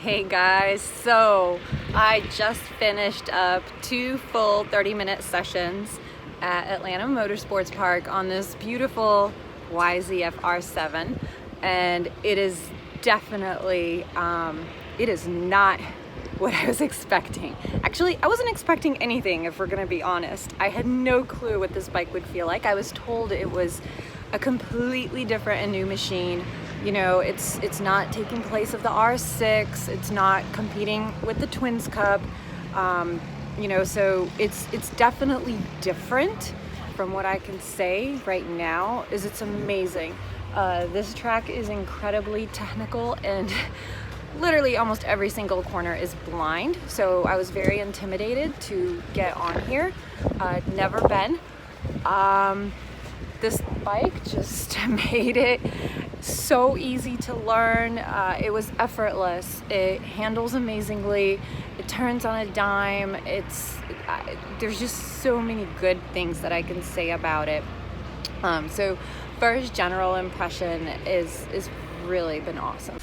Hey guys, so I just finished up 2 full 30-minute sessions at Atlanta Motorsports Park on this beautiful YZF-R7, and it is definitely, it is not what I was expecting. Actually, I wasn't expecting anything, if we're gonna be honest. I had no clue what this bike would feel like. I was told it was a completely different and new machine. You know, it's not taking place of the R6, it's not competing with the Twins Cup, you know, so it's definitely different. From what I can say right now is it's amazing. This track is incredibly technical, and literally almost every single corner is blind, so I was very intimidated to get on here. Never been. This bike just made it so easy to learn. It was effortless. It handles amazingly. It turns on a dime. There's just so many good things that I can say about it. So first general impression is really been awesome.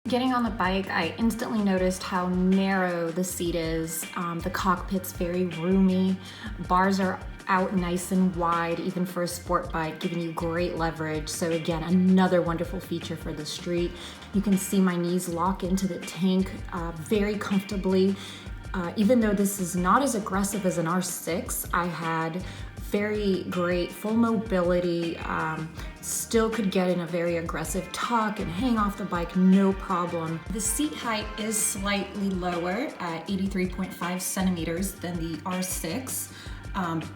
Getting on the bike, I instantly noticed how narrow the seat is. The cockpit's very roomy. Bars are out nice and wide, even for a sport bike, giving you great leverage. So again, another wonderful feature for the street. You can see my knees lock into the tank very comfortably. Even though this is not as aggressive as an R6, I had very great full mobility, still could get in a very aggressive tuck and hang off the bike, no problem. The seat height is slightly lower at 83.5 centimeters than the R6,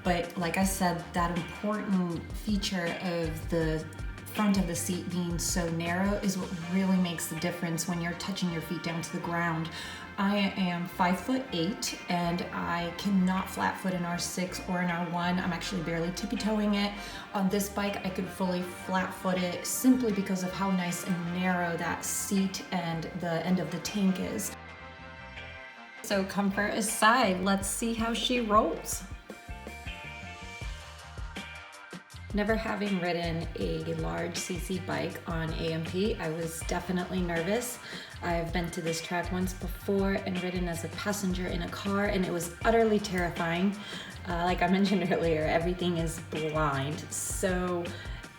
but like I said, that important feature of the front of the seat being so narrow is what really makes the difference when you're touching your feet down to the ground. I am 5'8" and I cannot flat foot an R6 or an R1. I'm actually barely tippy-toeing it. On this bike, I could fully flat foot it simply because of how nice and narrow that seat and the end of the tank is. So comfort aside, let's see how she rolls. Never having ridden a large CC bike on AMP, I was definitely nervous. I've been to this track once before and ridden as a passenger in a car, and it was utterly terrifying. Like I mentioned earlier, everything is blind. So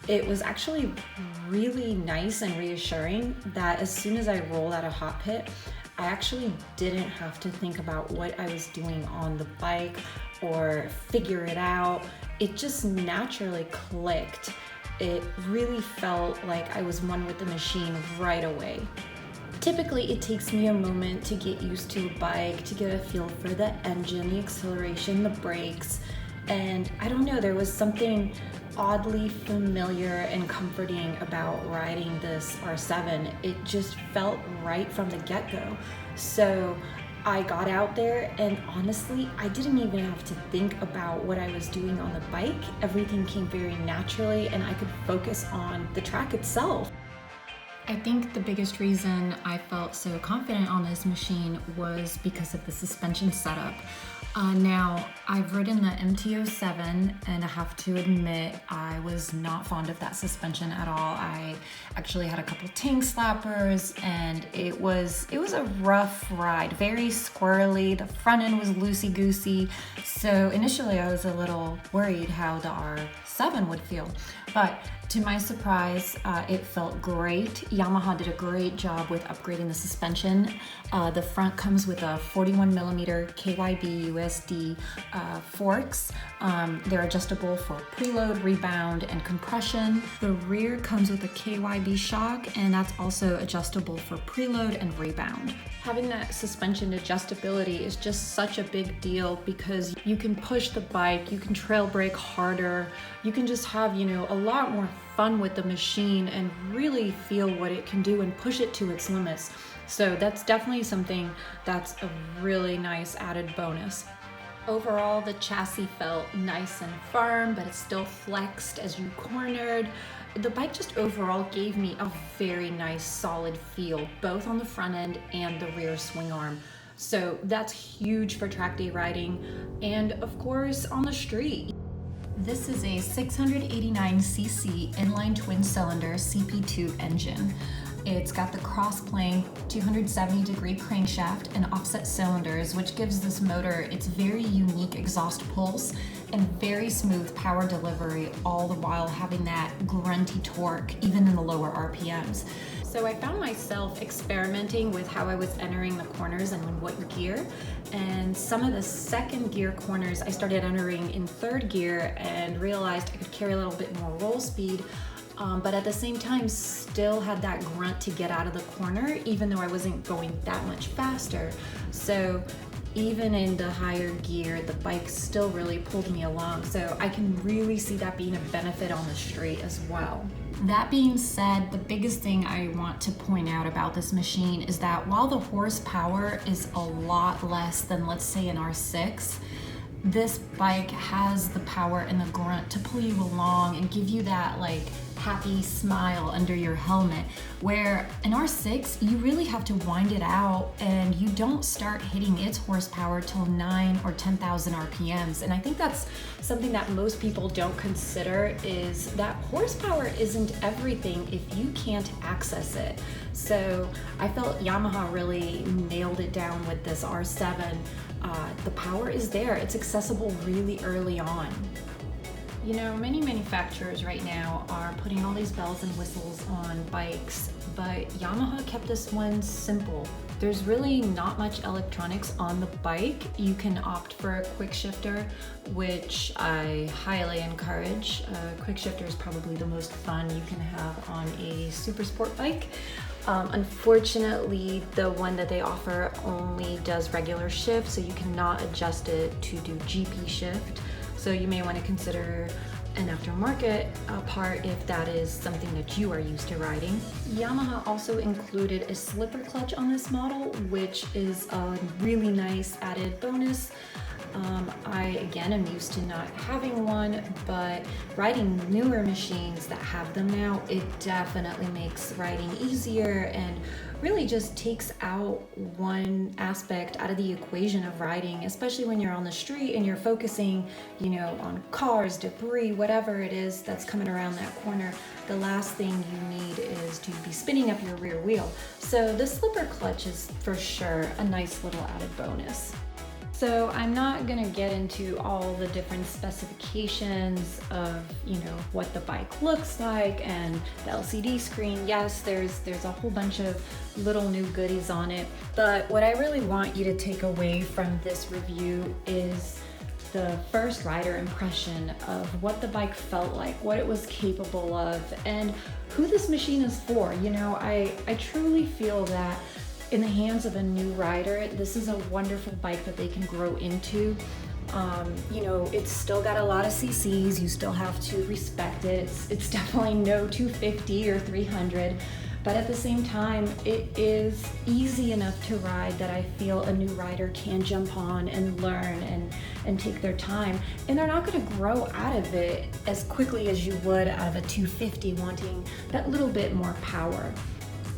it was actually really nice and reassuring that as soon as I rolled out of hot pit, I actually didn't have to think about what I was doing on the bike or figure it out. It just naturally clicked. It really felt like I was one with the machine right away. Typically, it takes me a moment to get used to a bike, to get a feel for the engine, the acceleration, the brakes, and I don't know, there was something oddly familiar and comforting about riding this R7. It just felt right from the get-go. So I got out there, and honestly, I didn't even have to think about what I was doing on the bike. Everything came very naturally, and I could focus on the track itself. I think the biggest reason I felt so confident on this machine was because of the suspension setup. Now, I've ridden the MT-07, and I have to admit I was not fond of that suspension at all. I actually had a couple tank slappers, and it was a rough ride, very squirrely. The front end was loosey-goosey, so initially I was a little worried how the R7 would feel, but to my surprise, it felt great. Yamaha did a great job with upgrading the suspension. The front comes with a 41mm KYB USD forks. They're adjustable for preload, rebound, and compression. The rear comes with a KYB shock, and that's also adjustable for preload and rebound. Having that suspension adjustability is just such a big deal because you can push the bike, you can trail brake harder, you can just have, you know, a lot more fun with the machine and really feel what it can do and push it to its limits. So that's definitely something that's a really nice added bonus. Overall, the chassis felt nice and firm, but it still flexed as you cornered. The bike just overall gave me a very nice solid feel, both on the front end and the rear swing arm. So that's huge for track day riding and of course on the street. This is a 689cc inline twin cylinder CP2 engine. It's got the cross-plane 270-degree crankshaft and offset cylinders, which gives this motor its very unique exhaust pulse and very smooth power delivery, all the while having that grunty torque, even in the lower RPMs. So I found myself experimenting with how I was entering the corners and in what gear. And some of the second gear corners I started entering in third gear and realized I could carry a little bit more roll speed, but at the same time still had that grunt to get out of the corner, even though I wasn't going that much faster. So even in the higher gear, the bike still really pulled me along. So I can really see that being a benefit on the street as well. That being said, the biggest thing I want to point out about this machine is that while the horsepower is a lot less than, let's say, an R6, this bike has the power and the grunt to pull you along and give you that like happy smile under your helmet, where an R6, you really have to wind it out and you don't start hitting its horsepower till 9 or 10,000 RPMs. And I think that's something that most people don't consider, is that horsepower isn't everything if you can't access it. So I felt Yamaha really nailed it down with this R7. The power is there, it's accessible really early on. You know, many manufacturers right now are putting all these bells and whistles on bikes, but Yamaha kept this one simple. There's really not much electronics on the bike. You can opt for a quick shifter, which I highly encourage. Quick shifter is probably the most fun you can have on a super sport bike. Unfortunately, the one that they offer only does regular shift, so you cannot adjust it to do GP shift. So you may want to consider an aftermarket part if that is something that you are used to riding. Yamaha also included a slipper clutch on this model, which is a really nice added bonus. I again am used to not having one, but riding newer machines that have them now, it definitely makes riding easier and really just takes out one aspect out of the equation of riding, especially when you're on the street and you're focusing, you know, on cars, debris, whatever it is that's coming around that corner. The last thing you need is to be spinning up your rear wheel. So the slipper clutch is for sure a nice little added bonus. So I'm not gonna get into all the different specifications of, you know, what the bike looks like and the LCD screen. Yes, there's a whole bunch of little new goodies on it, but what I really want you to take away from this review is the first rider impression of what the bike felt like, what it was capable of, and who this machine is for. You know, I truly feel that in the hands of a new rider, this is a wonderful bike that they can grow into. You know, it's still got a lot of CCs, you still have to respect it. It's definitely no 250 or 300, but at the same time, it is easy enough to ride that I feel a new rider can jump on and learn and take their time. And they're not gonna grow out of it as quickly as you would out of a 250 wanting that little bit more power.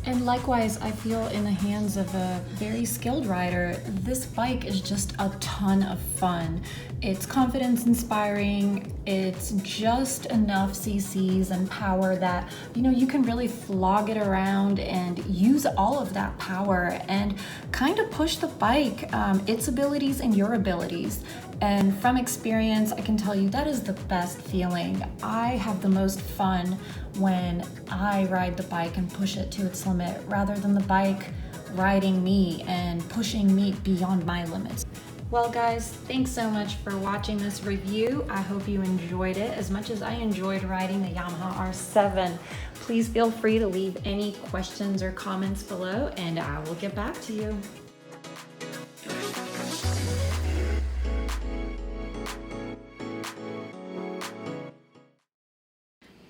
And likewise, I feel in the hands of a very skilled rider, this bike is just a ton of fun. It's confidence inspiring, it's just enough CCs and power that, you know, you can really flog it around and use all of that power and kind of push the bike, its abilities and your abilities. And from experience, I can tell you that is the best feeling. I have the most fun when I ride the bike and push it to its limit, rather than the bike riding me and pushing me beyond my limits. Well guys, thanks so much for watching this review. I hope you enjoyed it as much as I enjoyed riding the Yamaha R7. Please feel free to leave any questions or comments below and I will get back to you.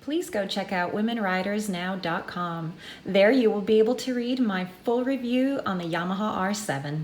Please go check out womenridersnow.com. There you will be able to read my full review on the Yamaha R7.